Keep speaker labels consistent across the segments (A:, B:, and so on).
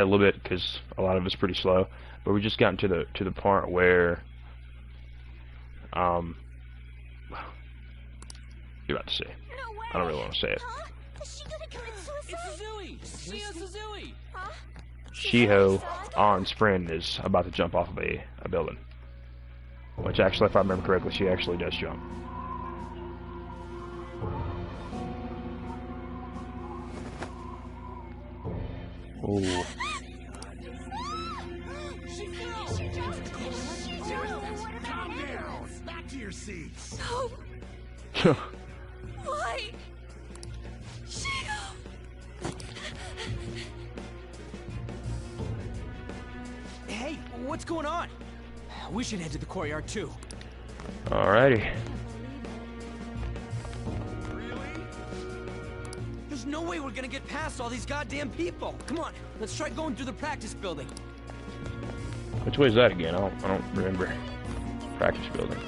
A: a little bit because a lot of it's pretty slow. But we just gotten to the part where you're about to see.
B: No way.
A: I don't really want to say it.
B: Huh? Is she gonna commit suicide?
C: It's Suzui! Shia Suzui!
B: Huh?
A: Shiho, Ann's friend, is about to jump off of a building. Which actually, if I remember correctly, she actually does jump. Ooh.
D: Calm down. Back to your seats.
B: No. Why? Shio.
C: Hey, what's going on? We should head to the courtyard too.
A: Alrighty.
C: There's no way we're gonna get past all these goddamn people. Come on, let's try going through the practice building.
A: Which way is that again? I don't remember. Practice building.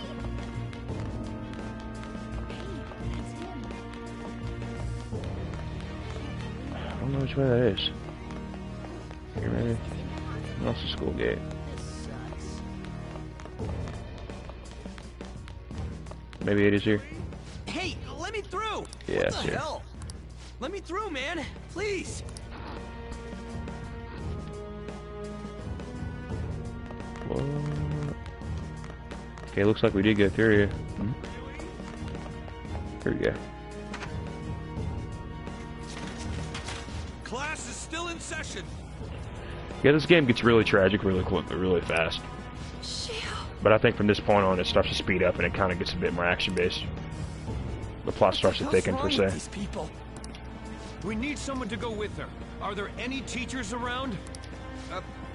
A: I don't know which way that is. Here, maybe. That's the school gate. Maybe it is here.
C: Hey, let me through!
A: Yeah,
C: what the
A: sure.
C: hell? Let me through, man! Please!
A: What? Okay, looks like we did go through here. Here we go.
D: Class is still in session.
A: Yeah, this game gets really tragic really fast.
B: Shio.
A: But I think from this point on it starts to speed up and it kind of gets a bit more action-based. The plot starts to thicken, per se.
C: These people?
D: We need someone to go with her. Are there any teachers around?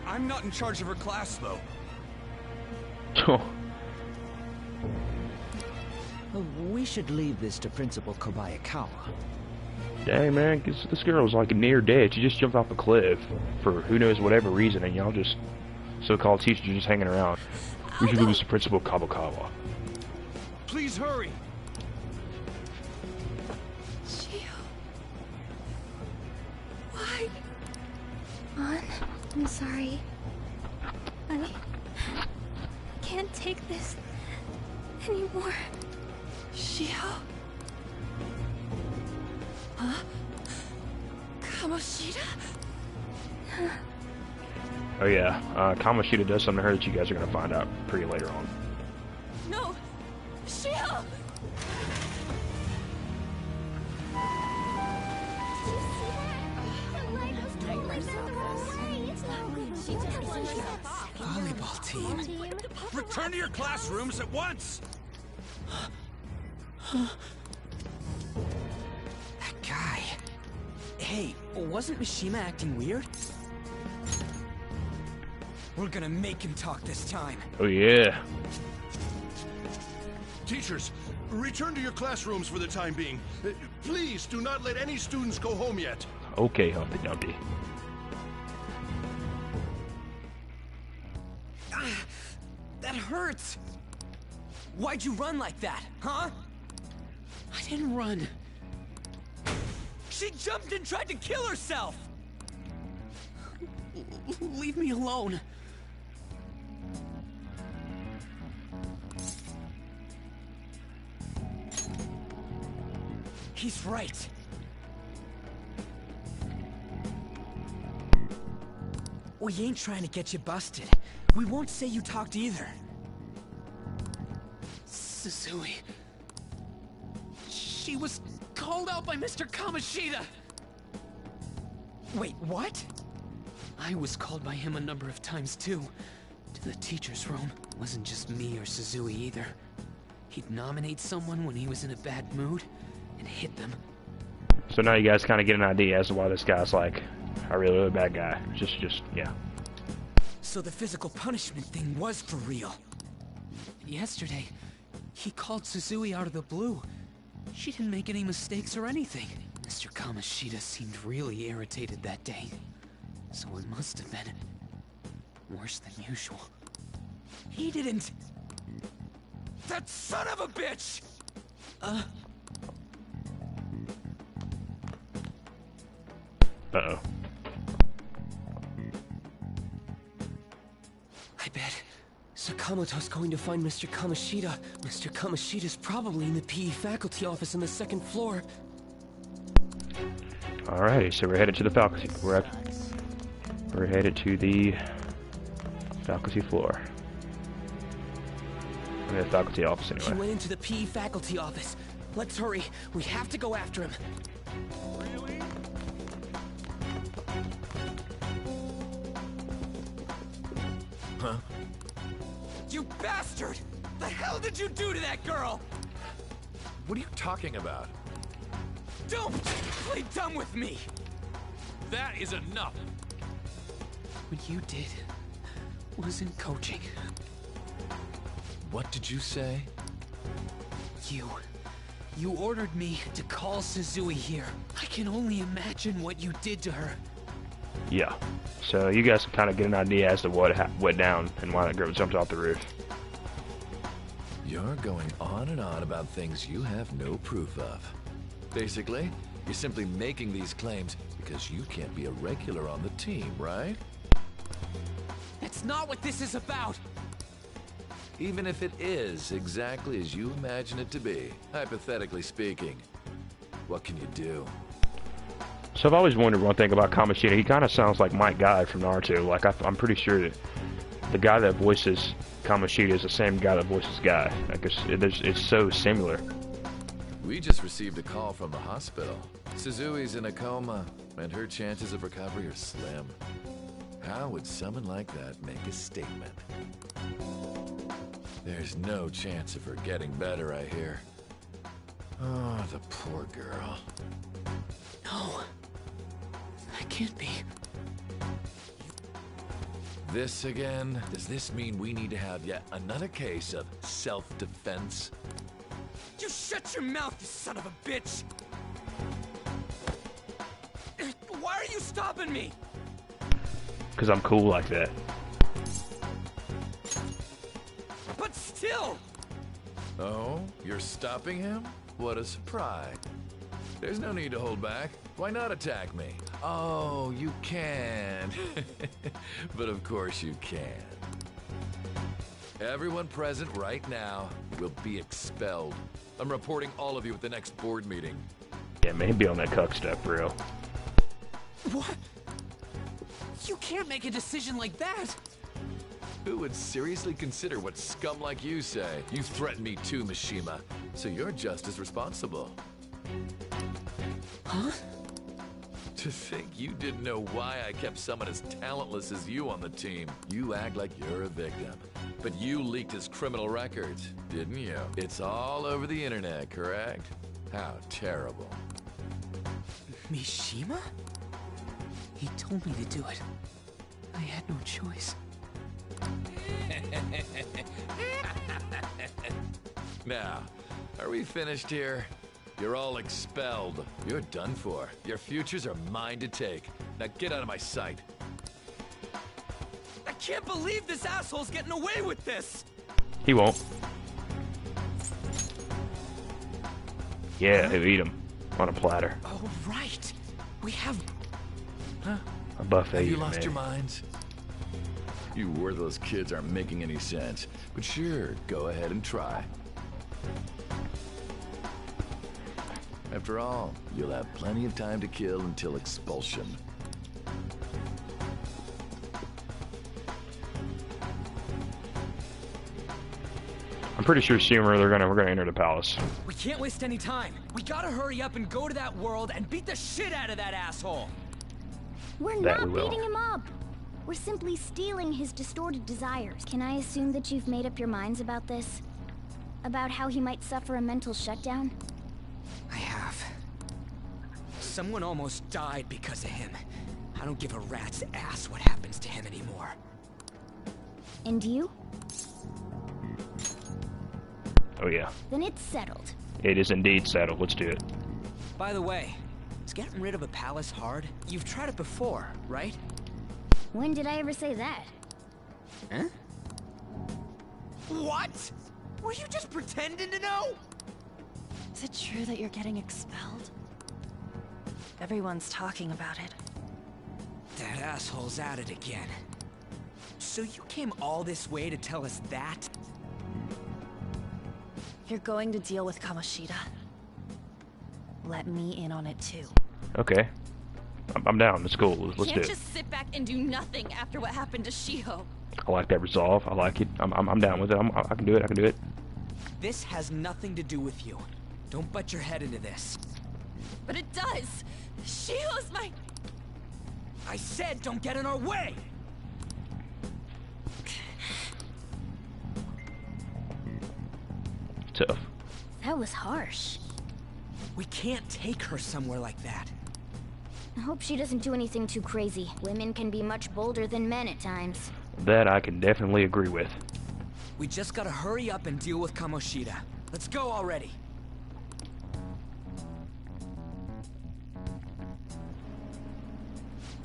D: I'm not in charge of her class, though.
C: We should leave this to Principal Kobayakawa.
A: Dang, man, this girl was like near dead. She just jumped off a cliff for who knows whatever reason, and y'all just so-called teachers are just hanging around. We should leave this to Principal Kabakawa.
D: Please hurry.
B: Shio. Why? Ann, I'm sorry. I can't take this anymore. Shio. Huh? Kamoshida?
A: Oh yeah, Kamoshida does something to her that you guys are going to find out pretty later on.
B: No! Shio!
C: Volleyball team.
D: Return to your classrooms at once.
C: That guy. Hey, wasn't Mishima acting weird? We're gonna make him talk this time.
A: Oh yeah.
D: Teachers, return to your classrooms for the time being. Please do not let any students go home yet.
A: Okay, Humpty Dumpty.
C: That hurts. Why'd you run like that, huh? I didn't run. She jumped and tried to kill herself! Leave me alone. He's right. We ain't trying to get you busted. We won't say you talked either. Suzui. She was called out by Mr. Kamoshida! Wait, what? I was called by him a number of times too. To the teacher's room. It wasn't just me or Suzui either. He'd nominate someone when he was in a bad mood and hit them.
A: So now you guys kind of get an idea as to why this guy's like a really, really bad guy. Just, yeah.
C: So the physical punishment thing was for real. Yesterday, he called Suzui out of the blue. She didn't make any mistakes or anything. Mr. Kamoshida seemed really irritated that day. So it must have been worse than usual. He didn't... That son of a bitch!
A: Uh-oh.
C: I bet Sakamoto's going to find Mr. Kamoshida. Mr. Kamoshida's probably in the PE faculty office on the second floor.
A: Alrighty, so we're headed to the faculty. We're headed to the faculty floor. I mean, the faculty office,
C: He
A: anyway.
C: went into the PE faculty office. Let's hurry. We have to go after him.
D: Really?
E: Huh?
D: You bastard! The hell did you do to that girl?
E: What are you talking about?
D: Don't play dumb with me!
E: That is enough!
C: What you did was in coaching.
E: What did you say?
C: You ordered me to call Suzui here. I can only imagine what you did to her.
A: Yeah. So you guys can kind of get an idea as to what went down and why that girl jumped off the roof.
E: You're going on and on about things you have no proof of. Basically, you're simply making these claims because you can't be a regular on the team, right?
C: That's not what this is about!
E: Even if it is exactly as you imagine it to be, hypothetically speaking, what can you do?
A: So I've always wondered one thing about Kamoshida. He kind of sounds like Mike Guy from Naruto. Like, I'm pretty sure that the guy that voices Kamoshida is the same guy that voices Guy. Like, it's so similar.
E: We just received a call from the hospital. Suzui's in a coma, and her chances of recovery are slim. How would someone like that make a statement? There's no chance of her getting better, I hear. Oh, the poor girl.
C: No. That can't be.
E: This again? Does this mean we need to have yet another case of self-defense?
D: You shut your mouth, you son of a bitch! Why are you stopping me?
A: Because I'm cool like that.
D: But still!
E: Oh, you're stopping him? What a surprise. There's no need to hold back. Why not attack me? Oh, you can. But of course you can. Everyone present right now will be expelled. I'm reporting all of you at the next board meeting.
A: Yeah, maybe on that cuck stuff, bro.
C: What? You can't make a decision like that!
E: Who would seriously consider what scum like you say? You threatened me too, Mishima, so you're just as responsible.
C: Huh?
E: To think you didn't know why I kept someone as talentless as you on the team. You act like you're a victim. But you leaked his criminal records, didn't you? It's all over the internet, correct? How terrible.
C: Mishima? He told me to do it. I had no choice.
E: Now, are we finished here? You're all expelled. You're done for. Your futures are mine to take. Now get out of my sight.
D: I can't believe this asshole's getting away with this!
A: He won't. Yeah, he'll eat him on a platter.
C: Oh, right. We have...
A: A buffet.
E: Have you
A: man.
E: lost your minds? You worthless kids aren't making any sense. But sure, go ahead and try. After all, you'll have plenty of time to kill until expulsion.
A: I'm pretty sure sooner we're gonna enter the palace.
D: We can't waste any time. We gotta hurry up and go to that world and beat the shit out of that asshole!
B: We're
A: That
B: not
A: we will.
B: beating him up. We're simply stealing his distorted desires. Can I assume that you've made up your minds about this? About how he might suffer a mental shutdown?
C: I have. Someone almost died because of him. I don't give a rat's ass what happens to him anymore.
B: And you?
A: Oh yeah,
B: Then it's settled.
A: it is indeed settled. Let's do it.
C: By the way, is getting rid of a palace hard? You've tried it before, right?
B: When did I ever say that?
C: Huh?
D: What? Were you just pretending to know?
F: Is it true that you're getting expelled? Everyone's talking about it.
C: That asshole's at it again. So you came all this way to tell us that?
F: You're going to deal with Kamoshida. Let me in on it too.
A: Okay. I'm down. Let's go. Let's do
F: Can't
A: it.
F: just sit back and do nothing after what happened to Shiho.
A: I like that resolve. I like it. I'm down with it. I can do it. I can do it.
C: This has nothing to do with you. Don't butt your head into this.
F: But it does! Shiho's my...
C: I said don't get in our way!
A: Tough.
B: That was harsh.
C: We can't take her somewhere like that.
B: I hope she doesn't do anything too crazy. Women can be much bolder than men at times.
A: That I can definitely agree with.
C: We just gotta hurry up and deal with Kamoshida. Let's go already.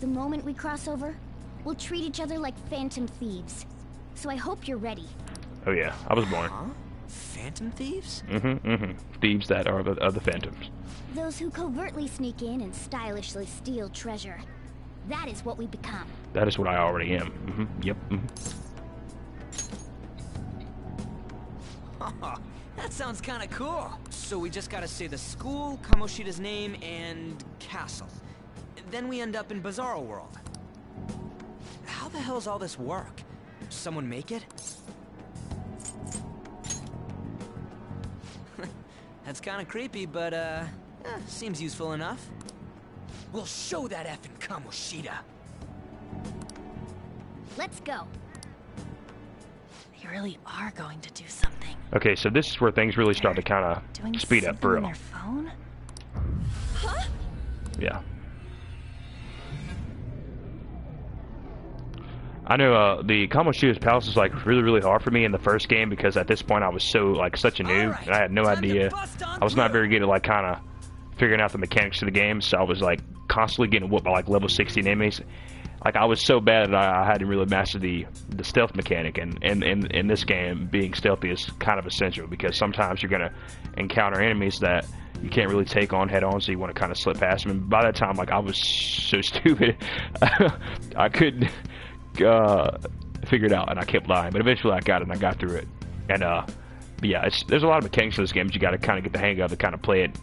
B: The moment we cross over, we'll treat each other like phantom thieves. So I hope you're ready.
A: Oh yeah, I was born.
C: Huh? Phantom thieves?
A: Thieves that are the phantoms.
B: Those who covertly sneak in and stylishly steal treasure. That is what we become.
A: That is what I already am. Yep.
C: That sounds kinda cool. So we just gotta say the school, Kamoshida's name, and castle. Then we end up in Bizarro World. How the hell's all this work? Someone make it? That's kinda creepy, but seems useful enough. We'll show that effing Kamoshida.
B: Let's go.
F: You really are going to do something.
A: Okay, so this is where things really start to kind
F: Doing
A: of speed up for
F: something on
A: real.
F: their phone?
A: Yeah. I know the Kamoshida's Palace is like really hard for me in the first game because at this point I was so like such a noob and I had no idea. I was not very good at like kind of figuring out the mechanics of the game, so I was like constantly getting whooped by like level 16 enemies. Like I was so bad that I hadn't really mastered the stealth mechanic, and in this game being stealthy is kind of essential because sometimes you're gonna encounter enemies that you can't really take on head on, so you want to kind of slip past them. And by that time, like I was so stupid, I couldn't figure it out, and I kept lying. But eventually, I got it, and I got through it. And but yeah, there's a lot of mechanics in this game that you got to kind of get the hang of to kind of play it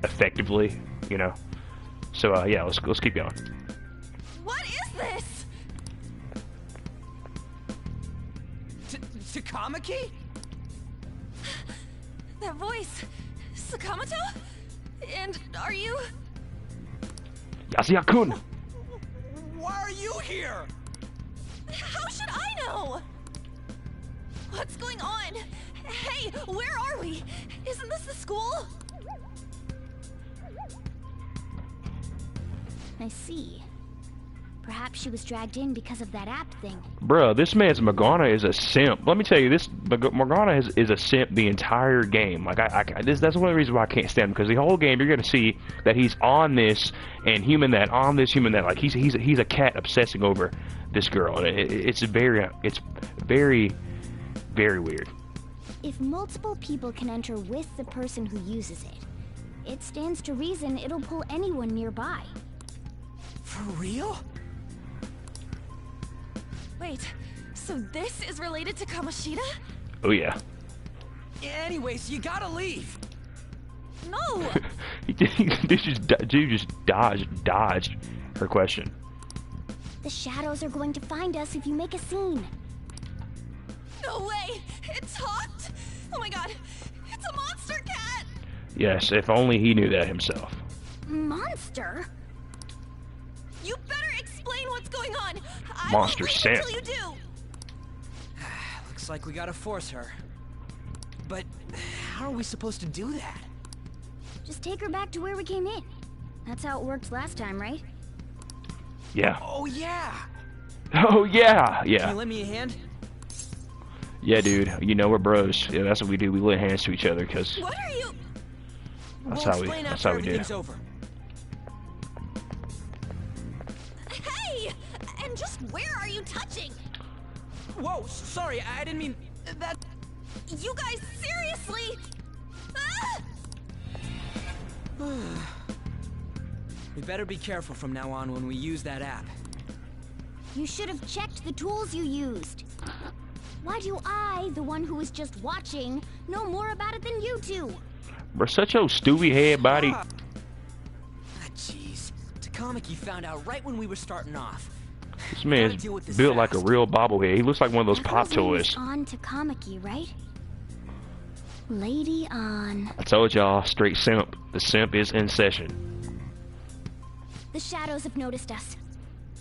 A: effectively, you know. So yeah, let's keep going.
F: What is this?
C: Takamaki?
F: That voice. Sakamoto? And are you...
A: Yasuya-kun!
C: Why are you here?
F: How should I know? What's going on? Hey, where are we? Isn't this the school?
B: I see. Perhaps she was dragged in because of that app thing.
A: Bruh, this man's Morgana is a simp. Let me tell you, this Morgana is a simp the entire game. Like that's one of the reasons why I can't stand him, because the whole game you're gonna see that he's on this and human that, on this human that. Like he's a cat obsessing over this girl, and it's very weird.
B: If multiple people can enter with the person who uses it, it stands to reason it'll pull anyone nearby.
C: For real?
F: Wait, so this is related to Kamoshida?
A: Oh yeah.
C: Anyways, you gotta leave.
F: No!
A: Dude just dodged her question.
B: The shadows are going to find us if you make a scene.
F: No way! It talked! Oh my god! It's a monster cat!
A: Yes, if only he knew that himself.
B: Monster?
F: You better explain what's going on! I
A: Monster
F: won't leave
A: Sam.
F: until you do!
C: Looks like we gotta force her. But how are we supposed to do that?
B: Just take her back to where we came in. That's how it worked last time, right?
A: Yeah.
C: Oh yeah!
A: Oh yeah,
C: Can you
A: yeah.
C: lend me a hand?
A: Yeah, dude. You know we're bros. Yeah, that's what we do. We lend hands to each other, cause
F: What are you...
A: that's
C: We'll
A: how we
C: explain
A: that's
C: after
A: how we do.
C: everything's over.
F: Hey! And just where are you touching?
C: Whoa, sorry, I didn't mean that.
F: You guys, seriously? Ah!
C: We better be careful from now on when we use that app.
B: You should have checked the tools you used. Why do I, the one who was just watching, know more about it than you two?
A: Bro, such a Stewie head body.
C: Ah, jeez. Takamaki found out right when we were starting off.
A: This man's
C: Deal with this
A: built like a
C: fast.
A: real bobblehead. He looks like one of those
B: That
A: pop
B: girl's name is
A: toys.
B: On Takamaki, right? Lady On.
A: I told y'all, straight simp. The simp is in session.
B: The shadows have noticed us.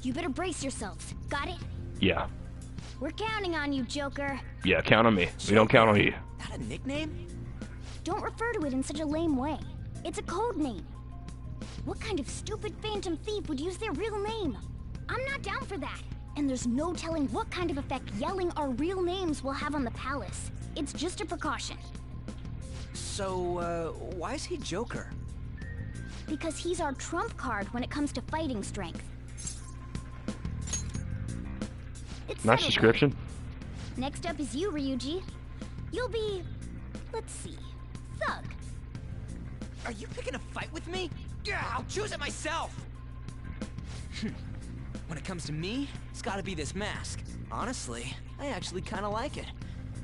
B: You better brace yourselves. Got it?
A: Yeah.
B: We're counting on you, Joker.
A: Yeah, count on me. We don't count on you.
C: That a nickname?
B: Don't refer to it in such a lame way. It's a code name. What kind of stupid phantom thief would use their real name? I'm not down for that. And there's no telling what kind of effect yelling our real names will have on the palace. It's just a precaution.
C: So, why is he Joker?
B: Because he's our trump card when it comes to fighting strength. It's
A: Nice
B: settled
A: description.
B: then. Next up is you, Ryuji. You'll be... let's see... Thug.
C: Are you picking a fight with me? Yeah, I'll choose it myself! When it comes to me, it's gotta be this mask. Honestly, I actually kinda like it.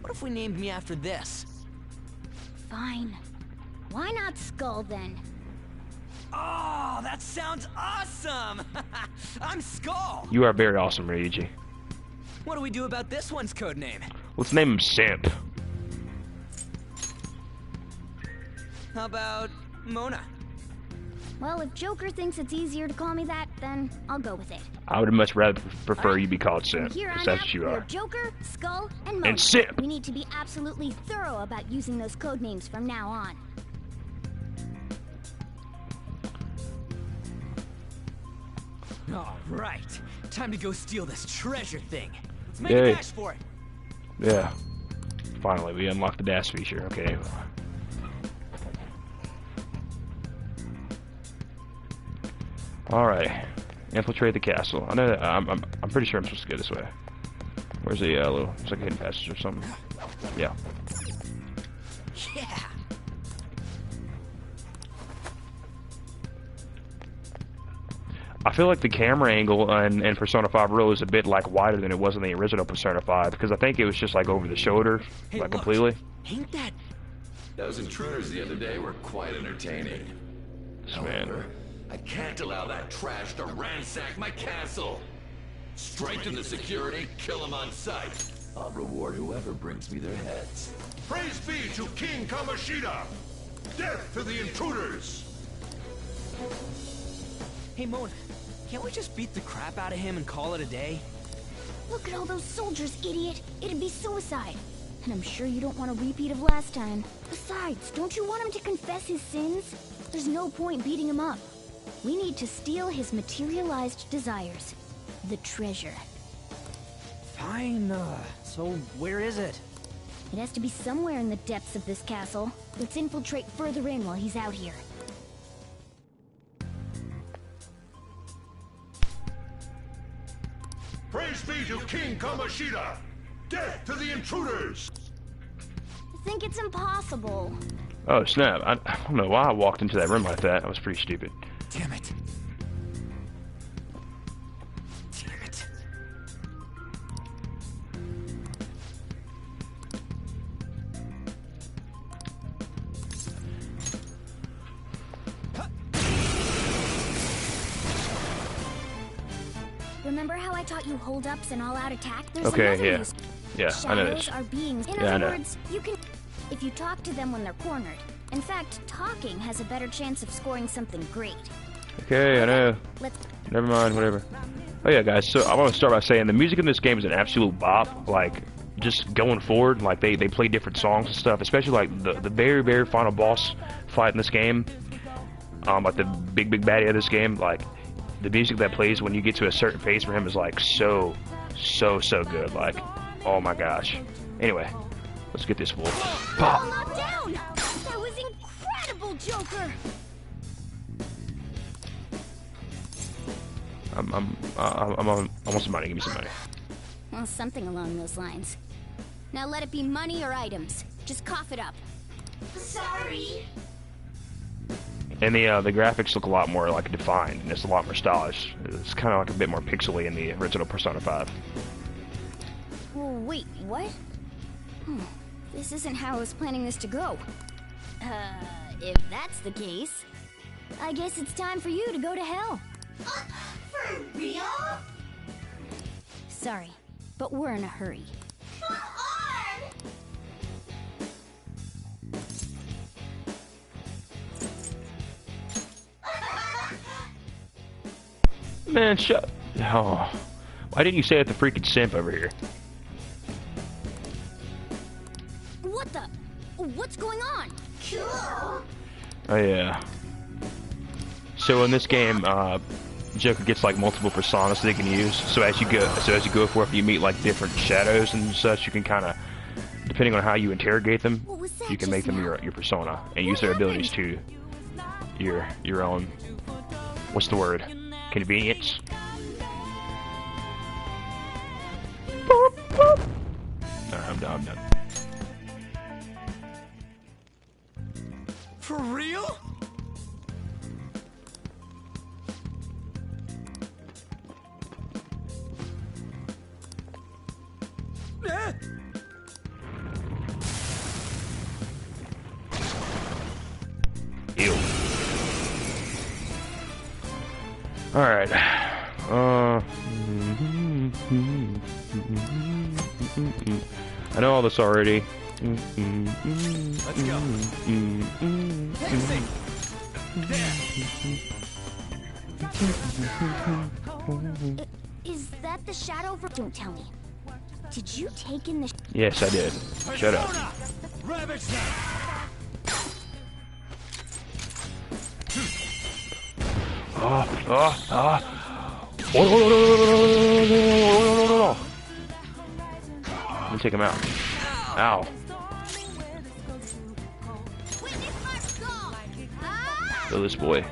C: What if we named me after this?
B: Fine. Why not Skull, then?
C: Oh, that sounds awesome! I'm Skull!
A: You are very awesome, Ryuji.
C: What do we do about this one's code name?
A: Let's name him Simp.
C: How about Mona?
B: Well, if Joker thinks it's easier to call me that, then I'll go with it.
A: I would much rather prefer
B: Alright.
A: you be called
B: From
A: Simp,
B: here
A: because
B: on
A: that's
B: out,
A: what you
B: we're
A: are.
B: Joker, Skull, and Mona.
A: And Simp!
B: We need to be absolutely thorough about using those code names from now on.
C: All right, time to go steal this treasure thing. Let's make
A: Yay.
C: a dash for it.
A: Yeah. Finally, we unlocked the dash feature. Okay. Alright. Infiltrate the castle. I know that, I'm pretty sure I'm supposed to go this way. Where's the little... It's like a hidden passage or something. Yeah.
C: Yeah.
A: I feel like the camera angle in Persona 5 Real is a bit like wider than it was in the original Persona 5 because I think it was just like over the shoulder,
C: Hey,
A: like
C: look.
A: completely.
C: Ain't that...
E: Those intruders the other day were quite entertaining.
A: This man.
E: However, I can't allow that trash to ransack my castle. Strengthen the security, kill them on sight. I'll reward whoever brings me their heads.
G: Praise be to King Kamoshida! Death to the intruders!
C: Hey, Mona, can't we just beat the crap out of him and call it a day?
B: Look at all those soldiers, idiot. It'd be suicide. And I'm sure you don't want a repeat of last time. Besides, don't you want him to confess his sins? There's no point beating him up. We need to steal his materialized desires. The treasure.
C: Fine, so where is it?
B: It has to be somewhere in the depths of this castle. Let's infiltrate further in while he's out here.
G: Praise be to King Kamoshida! Death to the intruders!
B: I think it's impossible.
A: Oh, snap. I don't know why I walked into that room like that. That was pretty stupid.
C: Damn it. Damn it.
B: Remember how I taught you hold-ups and all-out attack? There's
A: Okay,
B: another
A: yeah.
B: use.
A: Yeah, I know
B: Shadows
A: this.
B: are beings. In
A: Yeah, I
B: other
A: know.
B: words, you can... If you talk to them when they're cornered. In fact, talking has a better chance of scoring something great.
A: Okay, I know.
B: Let's...
A: Never mind, whatever. Oh yeah, guys, so I want to start by saying the music in this game is an absolute bop. Like, just going forward, like, they play different songs and stuff, especially, like, the very, very final boss fight in this game. Like, the big baddie of this game, like, the music that plays when you get to a certain phase for him is, like, so good. Like, oh my gosh. Anyway, let's get this wolf. Pop!
B: All knocked down! That was incredible, Joker!
A: I want some money. Give me some money.
B: Well, something along those lines. Now let it be money or items. Just cough it up. Sorry.
A: And the graphics look a lot more like defined, and it's a lot more stylish. It's kind of like a bit more pixely in the original Persona 5.
B: Well, wait, what? This isn't how I was planning this to go. If that's the case, I guess it's time for you to go to hell.
F: For real?
B: Sorry, but we're in a hurry.
F: Come on!
A: Man, shut. Oh. Why didn't you say it the freaking simp over here?
B: What the? What's going on?
F: Cool.
A: Oh, yeah. So in this game, Joker gets like multiple personas they can use. So as you go forth, you meet like different shadows and such. You can kind of, depending on how you interrogate them,
B: What was that
A: you can make them
B: just
A: your persona and use their abilities to your own. What's the word? Convenience. Boop, boop. No, I'm done.
C: For real?
A: Ew. Alright. I know all this already.
D: Let's go.
B: Is that the shadow for? Don't tell me. Did you take in the?
A: Yes, I did. Shut up.
D: Ravage them.
A: No. Let me take him out. Ow. Kill this boy.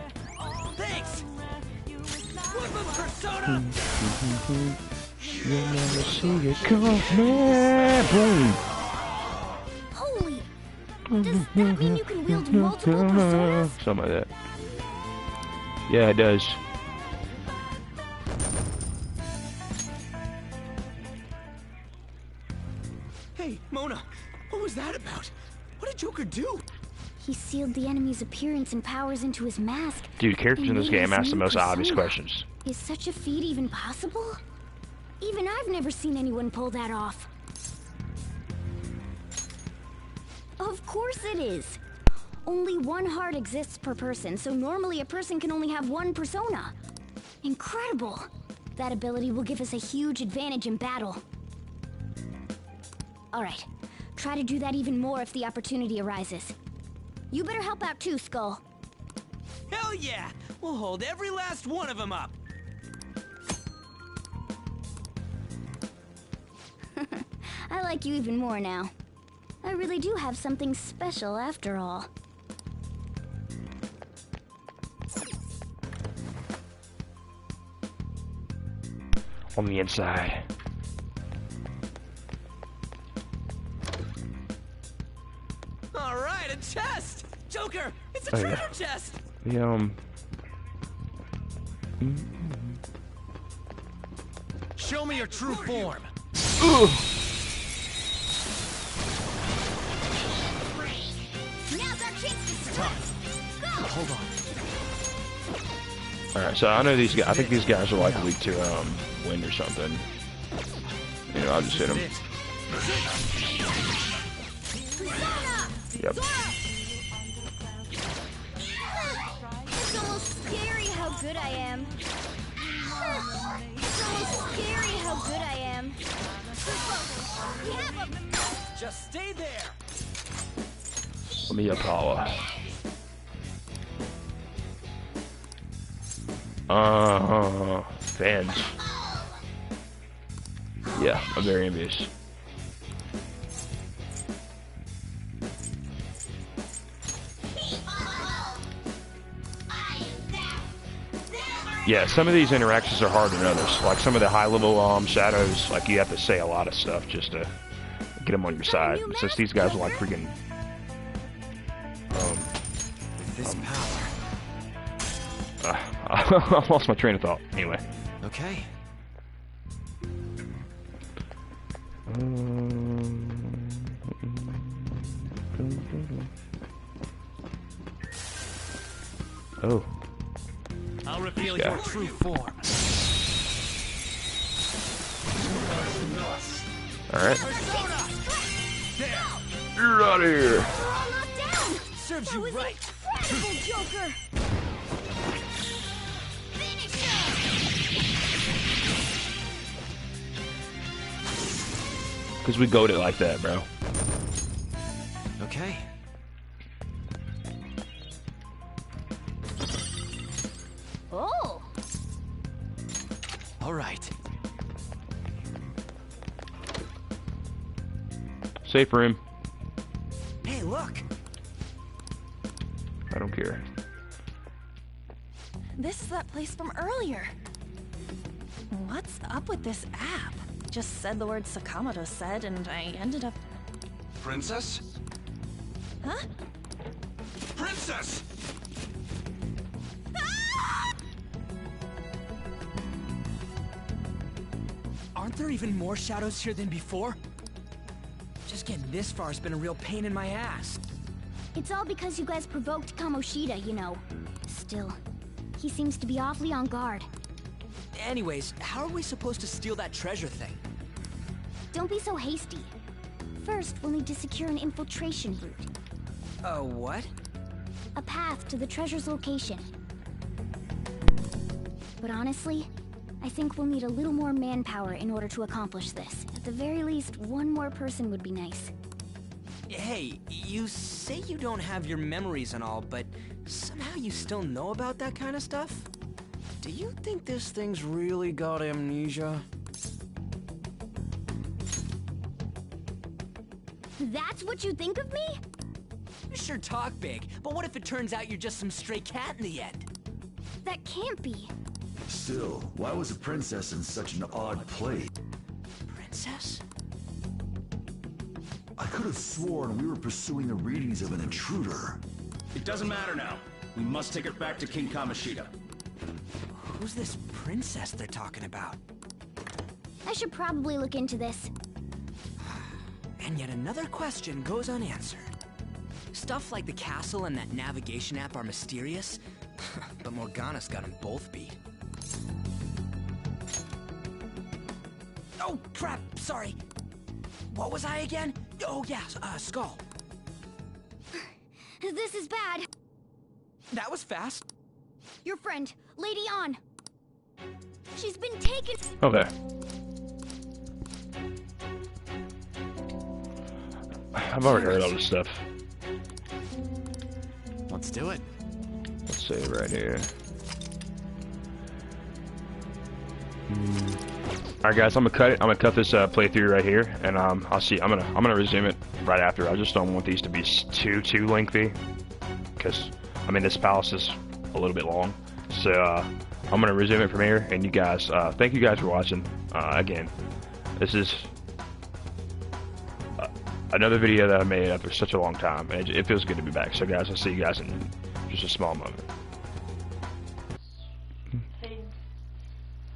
C: Thanks! Woodland Persona!
A: You'll never see it coming. Boom.
B: Holy! Does that mean you can wield multiple personas?
A: Something like that. Yeah, it does.
C: Hey, Mona, what was that about? What did Joker do?
B: He sealed the enemy's appearance and powers into his mask.
A: Dude, characters in this game ask the most obvious questions.
B: Is such a feat even possible? Even I've never seen anyone pull that off. Of course it is. Only one heart exists per person, so normally a person can only have one persona. Incredible. That ability will give us a huge advantage in battle. Alright, try to do that even more if the opportunity arises. You better help out too, Skull.
C: Hell yeah! We'll hold every last one of them up!
B: I like you even more now. I really do have something special after all.
A: On the inside.
C: Alright, a chest! Joker, it's a
A: Oh,
C: treasure
A: yeah.
C: chest!
A: The
D: Show me your true form.
B: Now's our chance to strike. Go!
D: Hold on.
A: Alright, so I know these guys. I think these guys are like weak to wind or something. You know, I'll just hit them. Yep.
B: It's almost scary how good I am. It's almost scary how good I am. We have him!
C: Just stay there!
A: Let me your power. Fans. Yeah, I'm very envious. Yeah, some of these interactions are harder than others. Like some of the high-level shadows, like you have to say a lot of stuff just to get them on your side. Since these guys are like freaking.
C: With this power,
A: I lost my train of thought. Anyway.
C: Okay.
A: Oh.
C: I'll reveal
A: Yeah.
C: your true form.
A: Alright.
C: There.
A: You're out of here.
B: We're all knocked down!
C: Serves
B: That
C: you
B: was
C: right.
B: incredible, Joker! Finish
A: Because we goat it like that, bro.
C: Okay.
B: Oh!
C: All right.
A: Safe for him.
C: Hey, look.
A: I don't care.
F: This is that place from earlier. What's up with this app? Just said the word Sakamoto said, and I ended up...
D: Princess?
F: Huh?
D: Princess!
C: Aren't there even more shadows here than before? Just getting this far has been a real pain in my ass.
B: It's all because you guys provoked Kamoshida, you know. Still, he seems to be awfully on guard.
C: Anyways, how are we supposed to steal that treasure thing?
B: Don't be so hasty. First, we'll need to secure an infiltration route.
C: What?
B: A path to the treasure's location. But honestly, I think we'll need a little more manpower in order to accomplish this. At the very least, one more person would be nice.
C: Hey, you say you don't have your memories and all, but somehow you still know about that kind of stuff? Do you think this thing's really got amnesia?
B: That's what you think of me?
C: You sure talk big, but what if it turns out you're just some stray cat in the end?
B: That can't be.
H: Still, why was a princess in such an odd place?
C: Princess?
H: I could have sworn we were pursuing the readings of an intruder.
I: It doesn't matter now. We must take her back to King Kamoshida.
C: Who's this princess they're talking about?
B: I should probably look into this.
C: And yet another question goes unanswered. Stuff like the castle and that navigation app are mysterious, but Morgana's got them both beat. Oh, crap! Sorry. What was I again? Oh, yeah, Skull.
B: This is bad.
C: That was fast.
B: Your friend, Lady On. She's been taken.
A: Okay. I've already heard all this stuff.
C: Let's do it.
A: Let's save right here. Alright guys, I'm gonna cut it. I'm gonna cut this playthrough right here, and I'll see. I'm gonna resume it right after. I just don't want these to be too lengthy, because I mean this palace is a little bit long. So I'm gonna resume it from here, and you guys, thank you guys for watching. Again, this is another video that I made after such a long time, and it feels good to be back. So guys, I'll see you guys in just a small moment.